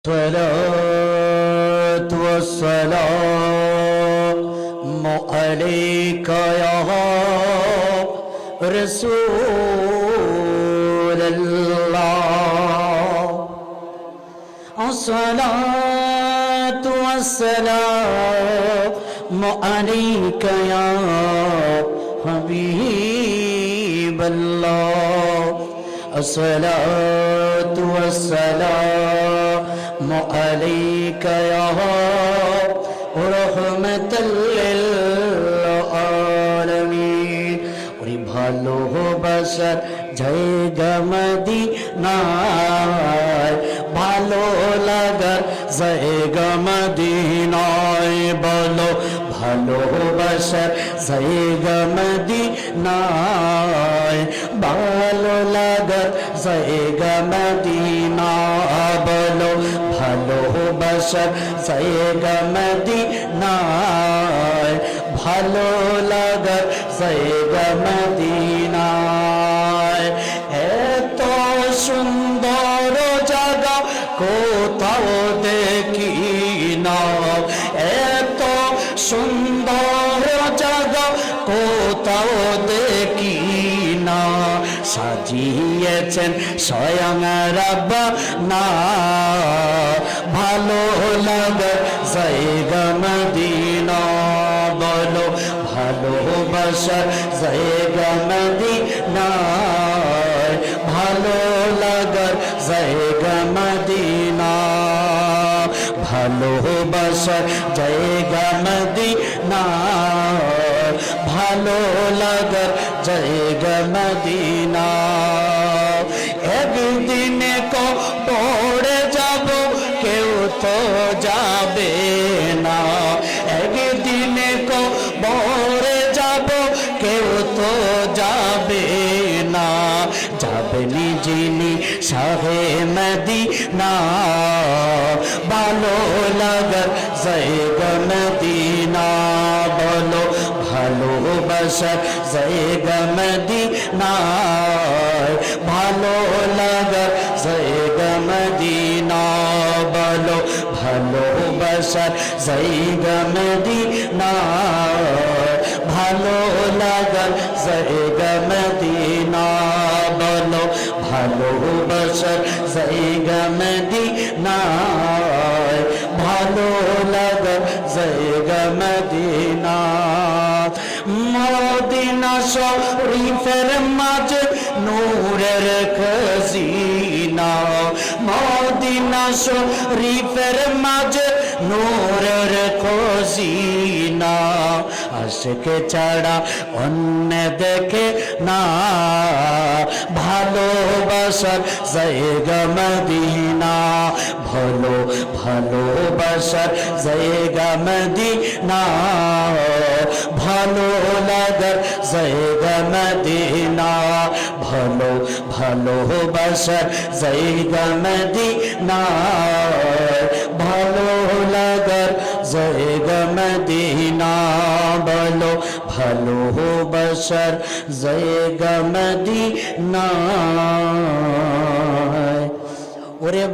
الصلاة والسلام عليك يا رسول الله. الصلاة والسلام عليك يا حبيب الله. الصلاة والسلام عليك يا رحمة للعالمين. ওরে ভালোবাসার জায়গা মদিনায়, ভালো লাগার জায়গা মদিনায়, বলো ভালোবাসার জায়গা মদিনায়, ভালো লাগার জায়গা মদিনা, বলো ভালোবাসার জায়গা মদিনায়, ভালো লাগার জায়গা মদিনায়। এত সুন্দর জায়গা কোথাও দেখি না, এত সুন্দর জায়গা কোথাও দেখি না, সাজিয়েছেন স্বয়ং রব্বানা, ভালো লাগে জায়গা মদিনা, বলো ভালোবাসার জায়গা মদিনা, ভালো লাগার জায়গা মদিনা, ভালোবাসার জায়গা মদিনা, ভালো লাগার জায়গা মদিনা। একদিনে পড়ে যাব কেউ তো যাবে না, একদিনে পড়ে যাব কেউ তো যাবে না, যাবেনি যিনি শাহে মদিনা, ভালো লাগার জায়গা মদিনা, বলো ভালোবাসার জায়গা মদিনা, ভালো লাগার জায়গা মদিনা, বলো ভালোবাসার জায়গা মদিনা, ভালো লাগার জায়গা মদিনা, বলো ভালোবাসার জায়গা মদিনা, ভালো লাগার জায়গা মদিনা। মদিনা শরীফের মাঝে নূরের খজিনা, মদিনা শরীফের মাঝে নূরের খজিনা, আশিকে ছাড়া অন্য দেখে না, ভালোবাসার জায়গা মদিনা, ভালো ভালোবাসার জায়গা মদিনা, ভালো লাগার জায়গা মদিনা, ভালো ভালোবাসার জায়গা মদিনা, ভালো লাগার জায়গা মদিনা, বলো ভালোবাসার জায়গা মদিনা। ওরে